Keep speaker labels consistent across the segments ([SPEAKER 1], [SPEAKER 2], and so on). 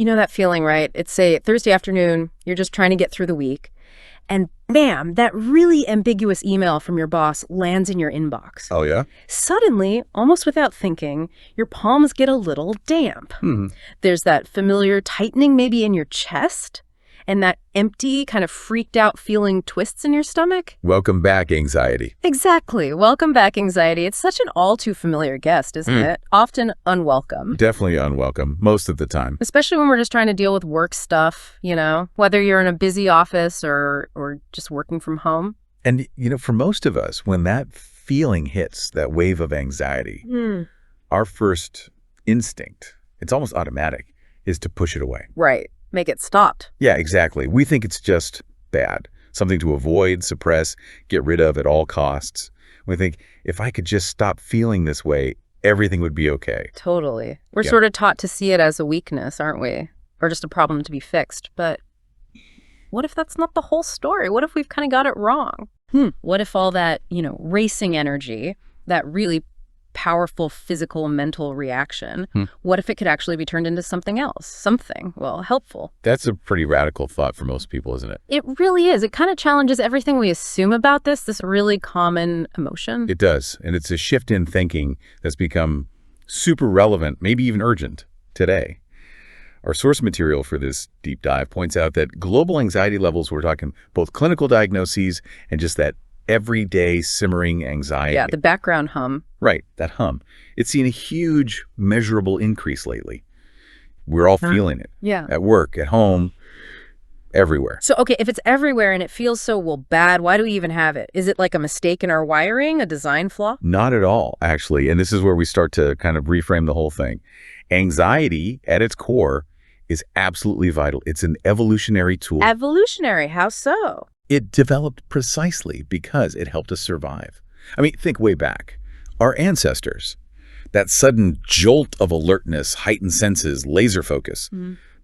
[SPEAKER 1] You know that feeling, right? It's, say, Thursday afternoon, you're just trying to get through the week, and bam, that really ambiguous email from your boss lands in your inbox.
[SPEAKER 2] Oh, yeah?
[SPEAKER 1] Suddenly, almost without thinking, your palms get a little damp. There's that familiar tightening maybe in your chest, and that empty, kind of freaked out feeling twists in your stomach.
[SPEAKER 2] Welcome back, anxiety.
[SPEAKER 1] Exactly. Welcome back, anxiety. It's such an all too familiar guest, isn't it? Often unwelcome.
[SPEAKER 2] Definitely unwelcome, most of the time.
[SPEAKER 1] Especially when we're just trying to deal with work stuff, you know, whether you're in a busy office or just working from home.
[SPEAKER 2] And, for most of us, when that feeling hits, that wave of anxiety, our first instinct, it's almost automatic, is to push it away.
[SPEAKER 1] Right. Make it stopped.
[SPEAKER 2] Yeah, exactly. We think it's just bad, something to avoid, suppress, get rid of at all costs. We think, if I could just stop feeling this way, everything would be okay.
[SPEAKER 1] Totally. We're sort of taught to see it as a weakness, aren't we? Or just a problem to be fixed. But what if that's not the whole story? What if we've kind of got it wrong? What if all that, racing energy, that really powerful physical mental reaction, what if it could actually be turned into something else? Something, helpful.
[SPEAKER 2] That's a pretty radical thought for most people, isn't it?
[SPEAKER 1] It really is. It kind of challenges everything we assume about this really common emotion.
[SPEAKER 2] It does. And it's a shift in thinking that's become super relevant, maybe even urgent today. Our source material for this deep dive points out that global anxiety levels, we're talking both clinical diagnoses and just that everyday simmering anxiety.
[SPEAKER 1] Yeah, the background hum.
[SPEAKER 2] Right, that hum. It's seen a huge measurable increase lately. We're all feeling it.
[SPEAKER 1] Yeah.
[SPEAKER 2] At work, at home, everywhere.
[SPEAKER 1] So, okay, if it's everywhere and it feels so, bad, why do we even have it? Is it like a mistake in our wiring, a design flaw?
[SPEAKER 2] Not at all, actually. And this is where we start to kind of reframe the whole thing. Anxiety, at its core, is absolutely vital. It's an evolutionary tool.
[SPEAKER 1] Evolutionary? How so?
[SPEAKER 2] It developed precisely because it helped us survive. I mean, think way back. Our ancestors, that sudden jolt of alertness, heightened senses, laser focus,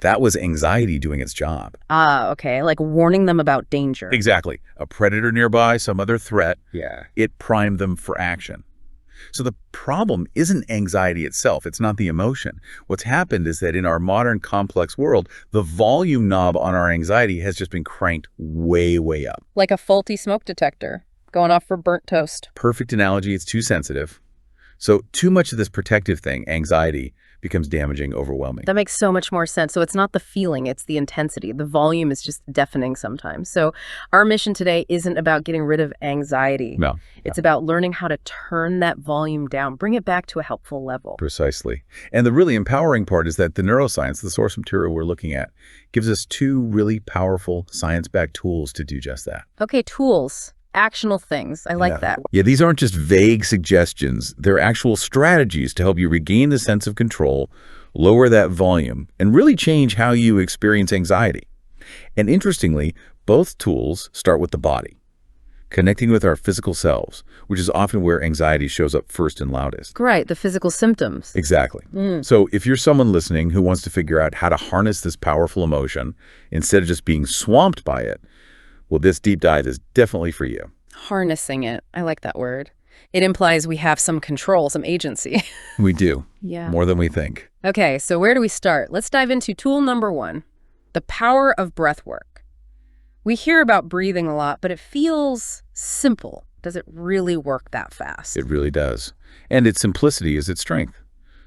[SPEAKER 2] that was anxiety doing its job.
[SPEAKER 1] Ah, okay, like warning them about danger.
[SPEAKER 2] Exactly. A predator nearby, some other threat.
[SPEAKER 3] Yeah.
[SPEAKER 2] It primed them for action. So the problem isn't anxiety itself. It's not the emotion. What's happened is that in our modern complex world, the volume knob on our anxiety has just been cranked way, way up.
[SPEAKER 1] Like a faulty smoke detector going off for burnt toast.
[SPEAKER 2] Perfect analogy. It's too sensitive. So too much of this protective thing, anxiety, becomes damaging, overwhelming.
[SPEAKER 1] That makes so much more sense. So it's not the feeling, it's the intensity. The volume is just deafening sometimes. So our mission today isn't about getting rid of anxiety.
[SPEAKER 2] No.
[SPEAKER 1] It's about learning how to turn that volume down, bring it back to a helpful level.
[SPEAKER 2] Precisely. And the really empowering part is that the neuroscience, the source material we're looking at, gives us two really powerful science-backed tools to do just that.
[SPEAKER 1] Okay, tools. Actionable things. I like that.
[SPEAKER 2] Yeah, these aren't just vague suggestions. They're actual strategies to help you regain the sense of control, lower that volume, and really change how you experience anxiety. And interestingly, both tools start with the body, connecting with our physical selves, which is often where anxiety shows up first and loudest.
[SPEAKER 1] Right, the physical symptoms.
[SPEAKER 2] Exactly. So if you're someone listening who wants to figure out how to harness this powerful emotion instead of just being swamped by it, well, this deep dive is definitely for you.
[SPEAKER 1] Harnessing it. I like that word. It implies we have some control, some agency.
[SPEAKER 2] We do.
[SPEAKER 1] Yeah.
[SPEAKER 2] More than we think.
[SPEAKER 1] Okay, so where do we start? Let's dive into tool number 1, the power of breath work. We hear about breathing a lot, but it feels simple. Does it really work that fast?
[SPEAKER 2] It really does. And its simplicity is its strength.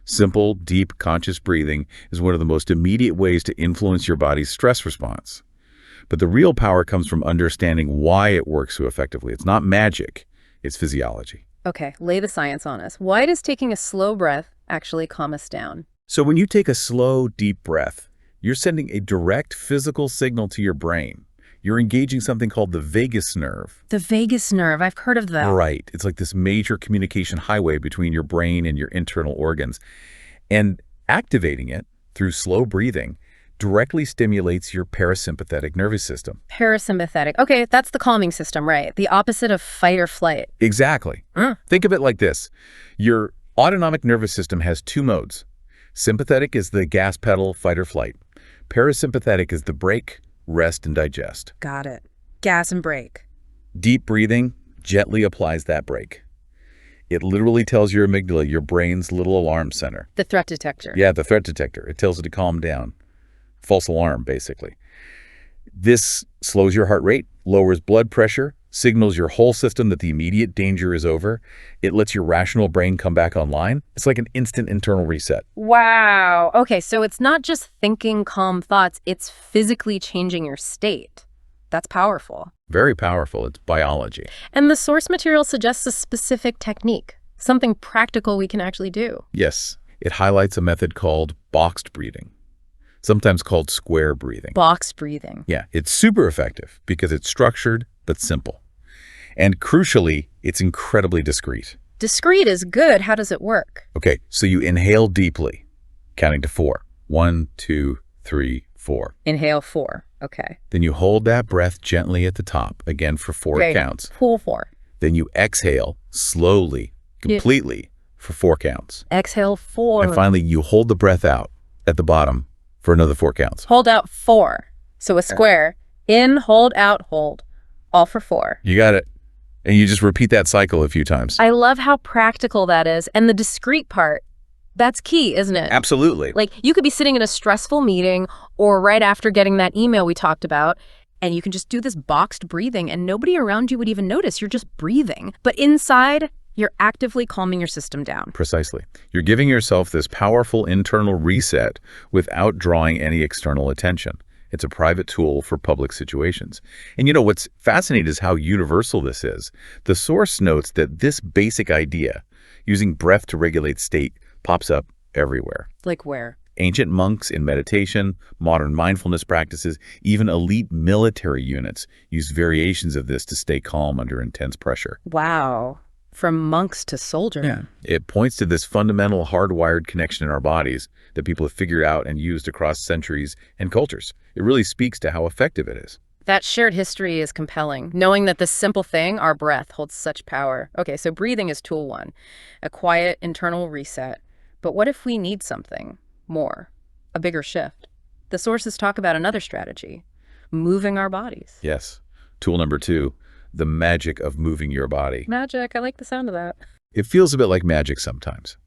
[SPEAKER 2] Simple, deep, conscious breathing is one of the most immediate ways to influence your body's stress response. But the real power comes from understanding why it works so effectively. It's not magic, it's physiology.
[SPEAKER 1] Okay, lay the science on us. Why does taking a slow breath actually calm us down?
[SPEAKER 2] So when you take a slow, deep breath, you're sending a direct physical signal to your brain. You're engaging something called the vagus nerve.
[SPEAKER 1] The vagus nerve, I've heard of that.
[SPEAKER 2] Right. It's like this major communication highway between your brain and your internal organs. And activating it through slow breathing directly stimulates your parasympathetic nervous system.
[SPEAKER 1] Parasympathetic. Okay, that's the calming system, right? The opposite of fight or flight.
[SPEAKER 2] Exactly. Think of it like this. Your autonomic nervous system has two modes. Sympathetic is the gas pedal, fight or flight. Parasympathetic is the brake, rest and digest.
[SPEAKER 1] Got it. Gas and brake.
[SPEAKER 2] Deep breathing gently applies that brake. It literally tells your amygdala, your brain's little alarm center.
[SPEAKER 1] The threat detector.
[SPEAKER 2] Yeah, the threat detector. It tells it to calm down. false alarm, basically. This slows your heart rate, lowers blood pressure, signals your whole system that the immediate danger is over. It lets your rational brain come back online. It's like an instant internal reset.
[SPEAKER 1] Wow. Okay, so it's not just thinking calm thoughts, it's physically changing your state. That's powerful.
[SPEAKER 2] Very powerful. It's biology.
[SPEAKER 1] And the source material suggests a specific technique, something practical we can actually do.
[SPEAKER 2] Yes, it highlights a method called boxed breathing, sometimes called square breathing.
[SPEAKER 1] Box breathing.
[SPEAKER 2] Yeah, it's super effective because it's structured but simple. And crucially, it's incredibly discreet.
[SPEAKER 1] Discreet is good. How does it work?
[SPEAKER 2] Okay, so you inhale deeply, counting to 4. 1, 2, 3, 4.
[SPEAKER 1] Inhale 4. Okay.
[SPEAKER 2] Then you hold that breath gently at the top, again for 4 counts.
[SPEAKER 1] Pull 4.
[SPEAKER 2] Then you exhale slowly, completely, for 4 counts.
[SPEAKER 1] Exhale 4.
[SPEAKER 2] And finally, you hold the breath out at the bottom for another 4 counts.
[SPEAKER 1] Hold out 4. So a square. In, hold, out, hold. All for 4.
[SPEAKER 2] You got it. And you just repeat that cycle a few times.
[SPEAKER 1] I love how practical that is. And the discrete part, that's key, isn't it?
[SPEAKER 2] Absolutely.
[SPEAKER 1] Like, you could be sitting in a stressful meeting or right after getting that email we talked about, and you can just do this boxed breathing and nobody around you would even notice. You're just breathing. But inside, you're actively calming your system down.
[SPEAKER 2] Precisely. You're giving yourself this powerful internal reset without drawing any external attention. It's a private tool for public situations. And you know, what's fascinating is how universal this is. The source notes that this basic idea, using breath to regulate state, pops up everywhere.
[SPEAKER 1] Like where?
[SPEAKER 2] Ancient monks in meditation, modern mindfulness practices, even elite military units use variations of this to stay calm under intense pressure.
[SPEAKER 1] Wow. From monks to soldiers.
[SPEAKER 2] Yeah. It points to this fundamental hardwired connection in our bodies that people have figured out and used across centuries and cultures. It really speaks to how effective it is.
[SPEAKER 1] That shared history is compelling, knowing that this simple thing, our breath, holds such power. Okay, so breathing is tool 1, a quiet internal reset. But what if we need something more, a bigger shift? The sources talk about another strategy, moving our bodies.
[SPEAKER 2] Yes. Tool number 2, the magic of moving your body.
[SPEAKER 1] Magic, I like the sound of that.
[SPEAKER 2] It feels a bit like magic sometimes.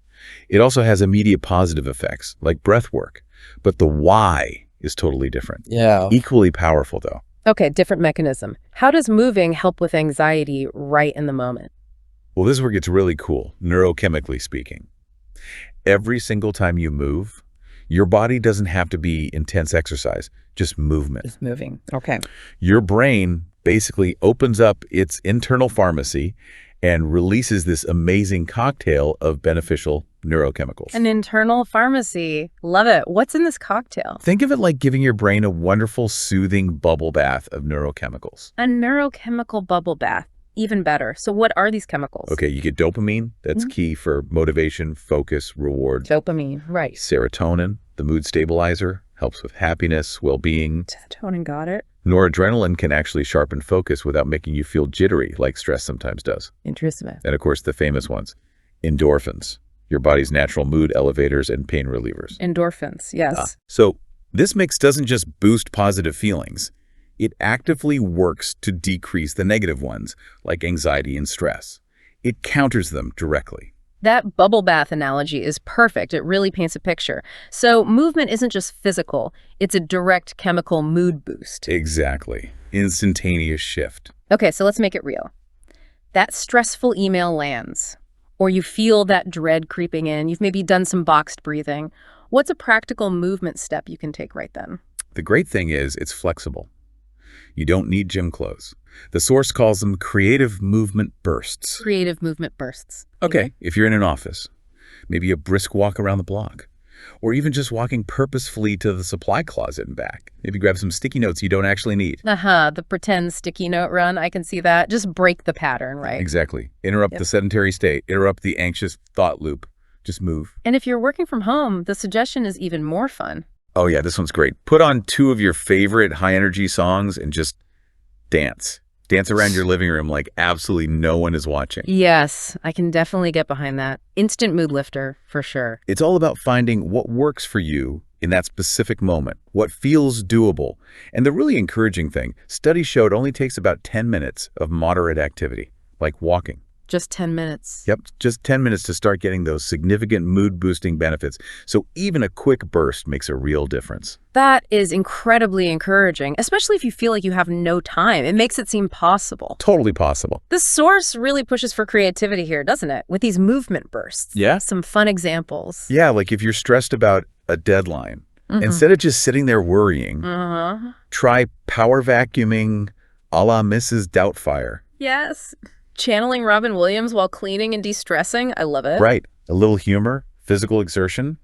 [SPEAKER 2] It also has immediate positive effects, like breath work. But the why is totally different.
[SPEAKER 3] Yeah.
[SPEAKER 2] Equally powerful, though.
[SPEAKER 1] Okay, different mechanism. How does moving help with anxiety right in the moment?
[SPEAKER 2] Well, this is where it gets really cool, neurochemically speaking. Every single time you move, your body doesn't have to be intense exercise, just movement.
[SPEAKER 3] Just moving. Okay.
[SPEAKER 2] Your brain basically opens up its internal pharmacy and releases this amazing cocktail of beneficial neurochemicals.
[SPEAKER 1] An internal pharmacy. Love it. What's in this cocktail?
[SPEAKER 2] Think of it like giving your brain a wonderful, soothing bubble bath of neurochemicals.
[SPEAKER 1] A neurochemical bubble bath. Even better. So what are these chemicals?
[SPEAKER 2] Okay, you get dopamine. That's key for motivation, focus, reward.
[SPEAKER 1] Dopamine, right.
[SPEAKER 2] Serotonin, the mood stabilizer, helps with happiness, well-being.
[SPEAKER 1] Serotonin, got it.
[SPEAKER 2] Noradrenaline can actually sharpen focus without making you feel jittery like stress sometimes does.
[SPEAKER 1] Interesting.
[SPEAKER 2] And of course, the famous ones, endorphins, your body's natural mood elevators and pain relievers.
[SPEAKER 1] Endorphins, yes.
[SPEAKER 2] So this mix doesn't just boost positive feelings. It actively works to decrease the negative ones, like anxiety and stress. It counters them directly.
[SPEAKER 1] That bubble bath analogy is perfect. It really paints a picture. So movement isn't just physical. It's a direct chemical mood boost.
[SPEAKER 2] Exactly. Instantaneous shift.
[SPEAKER 1] Okay, so let's make it real. That stressful email lands, or you feel that dread creeping in. You've maybe done some boxed breathing. What's a practical movement step you can take right then?
[SPEAKER 2] The great thing is it's flexible. You don't need gym clothes. The source calls them creative movement bursts.
[SPEAKER 1] Creative movement bursts.
[SPEAKER 2] Okay, if you're in an office, maybe a brisk walk around the block, or even just walking purposefully to the supply closet and back. Maybe grab some sticky notes you don't actually need.
[SPEAKER 1] The pretend sticky note run, I can see that. Just break the pattern, right?
[SPEAKER 2] Exactly. Interrupt the sedentary state. Interrupt the anxious thought loop. Just move.
[SPEAKER 1] And if you're working from home, the suggestion is even more fun.
[SPEAKER 2] Oh yeah, this one's great. Put on 2 of your favorite high-energy songs and just dance. Dance around your living room like absolutely no one is watching.
[SPEAKER 1] Yes, I can definitely get behind that. Instant mood lifter, for sure.
[SPEAKER 2] It's all about finding what works for you in that specific moment, what feels doable. And the really encouraging thing, studies show it only takes about 10 minutes of moderate activity, like walking.
[SPEAKER 1] Just 10 minutes.
[SPEAKER 2] Yep, just 10 minutes to start getting those significant mood-boosting benefits. So even a quick burst makes a real difference.
[SPEAKER 1] That is incredibly encouraging, especially if you feel like you have no time. It makes it seem possible.
[SPEAKER 2] Totally possible.
[SPEAKER 1] This source really pushes for creativity here, doesn't it? With these movement bursts.
[SPEAKER 2] Yeah?
[SPEAKER 1] Some fun examples.
[SPEAKER 2] Yeah, like if you're stressed about a deadline, instead of just sitting there worrying, try power vacuuming a la Mrs. Doubtfire.
[SPEAKER 1] Yes. Channeling Robin Williams while cleaning and de-stressing. I love it.
[SPEAKER 2] Right. A little humor, physical exertion.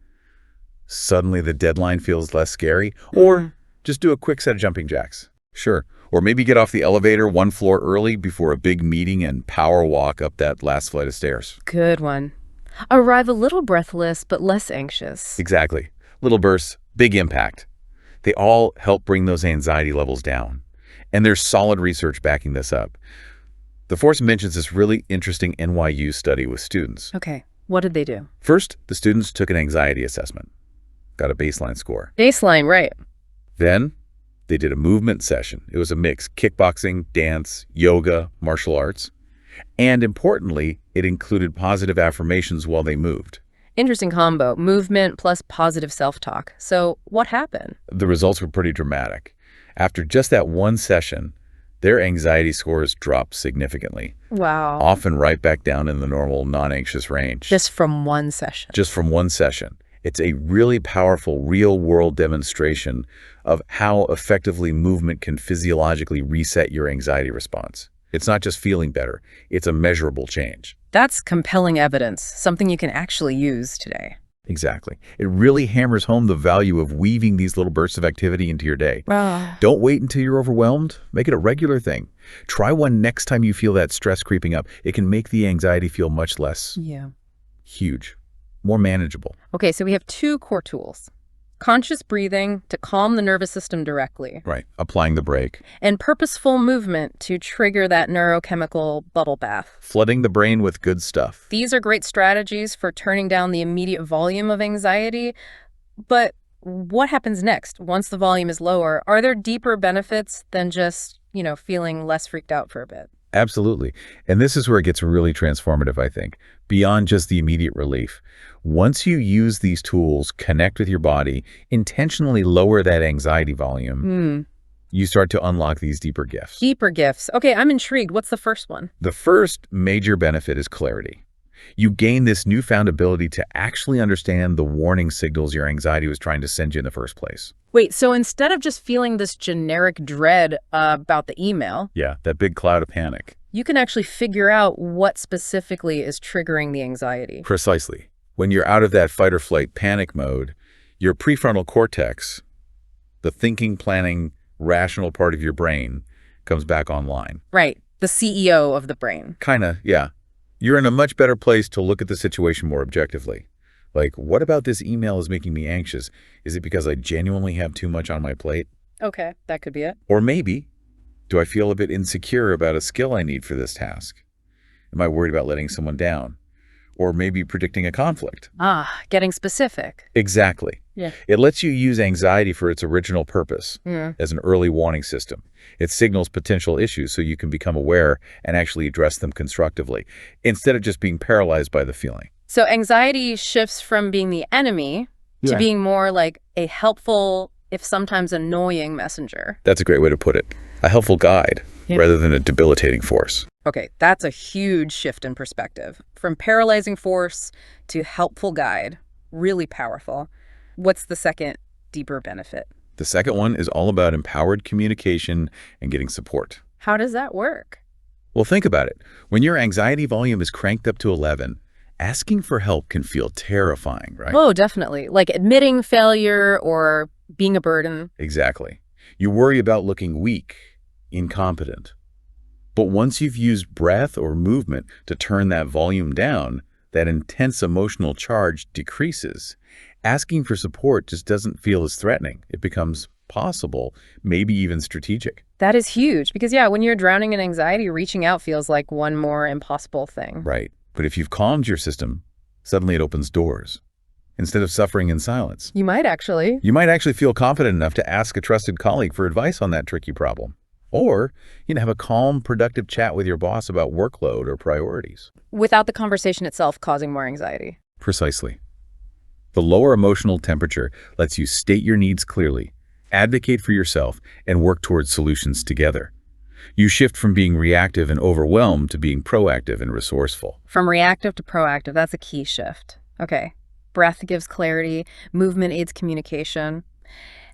[SPEAKER 2] Suddenly the deadline feels less scary. Or just do a quick set of jumping jacks. Sure. Or maybe get off the elevator one floor early before a big meeting and power walk up that last flight of stairs.
[SPEAKER 1] Good one. Arrive a little breathless, but less anxious.
[SPEAKER 2] Exactly. Little bursts, big impact. They all help bring those anxiety levels down. And there's solid research backing this up. The Force mentions this really interesting NYU study with students.
[SPEAKER 1] Okay, what did they do?
[SPEAKER 2] First, the students took an anxiety assessment, got a baseline score.
[SPEAKER 1] Baseline, right.
[SPEAKER 2] Then, they did a movement session. It was a mix: kickboxing, dance, yoga, martial arts. And importantly, it included positive affirmations while they moved.
[SPEAKER 1] Interesting combo, movement plus positive self-talk. So what happened?
[SPEAKER 2] The results were pretty dramatic. After just that one session, their anxiety scores dropped significantly.
[SPEAKER 1] Wow.
[SPEAKER 2] Often right back down in the normal non-anxious range.
[SPEAKER 1] Just from one session.
[SPEAKER 2] Just from one session. It's a really powerful real-world demonstration of how effectively movement can physiologically reset your anxiety response. It's not just feeling better, it's a measurable change.
[SPEAKER 1] That's compelling evidence, something you can actually use today.
[SPEAKER 2] Exactly. It really hammers home the value of weaving these little bursts of activity into your day. Don't wait until you're overwhelmed. Make it a regular thing. Try one next time you feel that stress creeping up. It can make the anxiety feel much less huge, more manageable.
[SPEAKER 1] Okay, so we have two core tools. Conscious breathing to calm the nervous system directly.
[SPEAKER 2] Right, applying the brake.
[SPEAKER 1] And purposeful movement to trigger that neurochemical bubble bath.
[SPEAKER 2] Flooding the brain with good stuff.
[SPEAKER 1] These are great strategies for turning down the immediate volume of anxiety. But what happens next once the volume is lower? Are there deeper benefits than just, feeling less freaked out for a bit?
[SPEAKER 2] Absolutely. And this is where it gets really transformative, I think, beyond just the immediate relief. Once you use these tools, connect with your body, intentionally lower that anxiety volume, you start to unlock these deeper gifts.
[SPEAKER 1] Deeper gifts. Okay, I'm intrigued. What's the first one?
[SPEAKER 2] The first major benefit is clarity. You gain this newfound ability to actually understand the warning signals your anxiety was trying to send you in the first place.
[SPEAKER 1] Wait, so instead of just feeling this generic dread about the email,
[SPEAKER 2] that big cloud of panic.
[SPEAKER 1] you can actually figure out what specifically is triggering the anxiety.
[SPEAKER 2] Precisely. When you're out of that fight or flight panic mode, your prefrontal cortex, the thinking, planning, rational part of your brain, comes back online.
[SPEAKER 1] Right, the CEO of the brain.
[SPEAKER 2] Kinda, yeah. You're in a much better place to look at the situation more objectively. Like, what about this email is making me anxious? Is it because I genuinely have too much on my plate?
[SPEAKER 1] Okay, that could be it.
[SPEAKER 2] Or maybe, do I feel a bit insecure about a skill I need for this task? Am I worried about letting someone down? Or maybe predicting a conflict?
[SPEAKER 1] Getting specific.
[SPEAKER 2] Exactly.
[SPEAKER 1] Yeah.
[SPEAKER 2] It lets you use anxiety for its original purpose, as an early warning system. It signals potential issues so you can become aware and actually address them constructively, instead of just being paralyzed by the feeling.
[SPEAKER 1] So anxiety shifts from being the enemy to being more like a helpful, if sometimes annoying, messenger.
[SPEAKER 2] That's a great way to put it. A helpful guide rather than a debilitating force.
[SPEAKER 1] Okay, that's a huge shift in perspective. From paralyzing force to helpful guide. Really powerful. What's the second deeper benefit?
[SPEAKER 2] The second one is all about empowered communication and getting support.
[SPEAKER 1] How does that work?
[SPEAKER 2] Well, think about it. When your anxiety volume is cranked up to 11, asking for help can feel terrifying, right?
[SPEAKER 1] Oh, definitely. Like admitting failure or being a burden.
[SPEAKER 2] Exactly. You worry about looking weak, incompetent. But once you've used breath or movement to turn that volume down, that intense emotional charge decreases. Asking for support just doesn't feel as threatening. It becomes possible, maybe even strategic.
[SPEAKER 1] That is huge because, when you're drowning in anxiety, reaching out feels like one more impossible thing.
[SPEAKER 2] Right. But if you've calmed your system, suddenly it opens doors. Instead of suffering in silence.
[SPEAKER 1] You might actually
[SPEAKER 2] You might actually feel confident enough to ask a trusted colleague for advice on that tricky problem. Or, have a calm, productive chat with your boss about workload or priorities.
[SPEAKER 1] Without the conversation itself causing more anxiety.
[SPEAKER 2] Precisely. The lower emotional temperature lets you state your needs clearly, advocate for yourself, and work towards solutions together. You shift from being reactive and overwhelmed to being proactive and resourceful.
[SPEAKER 1] From reactive to proactive, that's a key shift. Okay. Breath gives clarity, movement aids communication.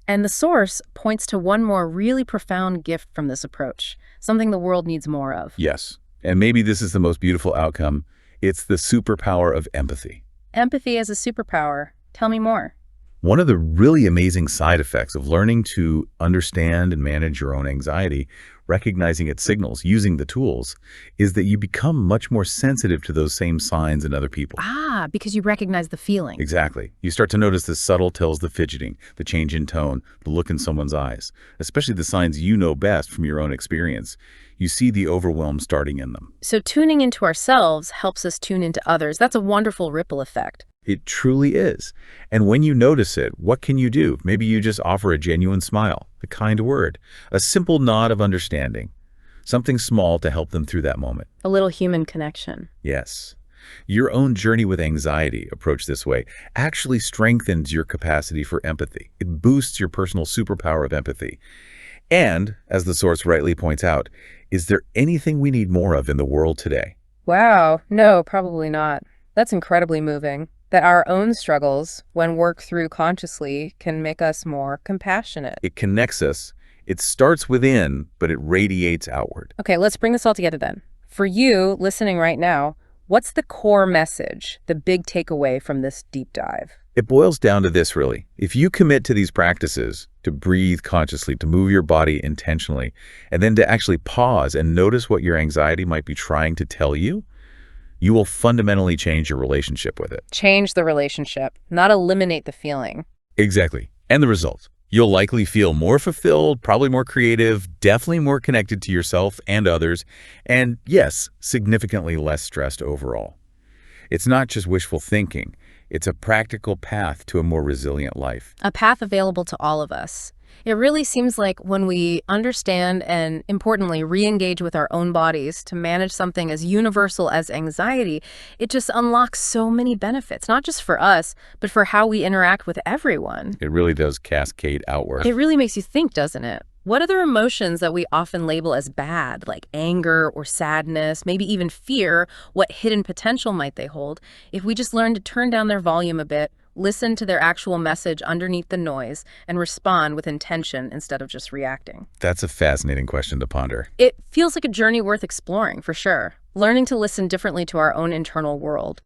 [SPEAKER 1] And the source points to one more really profound gift from this approach, something the world needs more of.
[SPEAKER 2] Yes, and maybe this is the most beautiful outcome. It's the superpower of empathy.
[SPEAKER 1] Empathy as a superpower. Tell me more.
[SPEAKER 2] One of the really amazing side effects of learning to understand and manage your own anxiety, recognizing its signals, using the tools, is that you become much more sensitive to those same signs in other people.
[SPEAKER 1] Ah, because you recognize the feeling.
[SPEAKER 2] Exactly. You start to notice the subtle tells, the fidgeting, the change in tone, the look in someone's eyes, especially the signs you know best from your own experience. You see the overwhelm starting in them.
[SPEAKER 1] So tuning into ourselves helps us tune into others. That's a wonderful ripple effect.
[SPEAKER 2] It truly is. And when you notice it, what can you do? Maybe you just offer a genuine smile, a kind word, a simple nod of understanding, something small to help them through that moment.
[SPEAKER 1] A little human connection.
[SPEAKER 2] Yes. Your own journey with anxiety, approached this way, actually strengthens your capacity for empathy. It boosts your personal superpower of empathy. And, as the source rightly points out, is there anything we need more of in the world today?
[SPEAKER 1] Wow. No, probably not. That's incredibly moving. That our own struggles, when worked through consciously, can make us more compassionate.
[SPEAKER 2] It connects us. It starts within, but it radiates outward.
[SPEAKER 1] Okay, let's bring this all together then. For you, listening right now, what's the core message, the big takeaway from this deep dive?
[SPEAKER 2] It boils down to this, really. If you commit to these practices, to breathe consciously, to move your body intentionally, and then to actually pause and notice what your anxiety might be trying to tell you, you will fundamentally change your relationship with it.
[SPEAKER 1] Change the relationship, not eliminate the feeling.
[SPEAKER 2] Exactly. And the results. You'll likely feel more fulfilled, probably more creative, definitely more connected to yourself and others, and yes, significantly less stressed overall. It's not just wishful thinking. It's a practical path to a more resilient life.
[SPEAKER 1] A path available to all of us. It really seems like when we understand and, importantly, re-engage with our own bodies to manage something as universal as anxiety, it just unlocks so many benefits, not just for us, but for how we interact with everyone.
[SPEAKER 2] It really does cascade outward.
[SPEAKER 1] It really makes you think, doesn't it? What other emotions that we often label as bad, like anger or sadness, maybe even fear, what hidden potential might they hold? If we just learn to turn down their volume a bit, listen to their actual message underneath the noise, and respond with intention instead of just reacting.
[SPEAKER 2] That's a fascinating question to ponder.
[SPEAKER 1] It feels like a journey worth exploring, for sure. Learning to listen differently to our own internal world.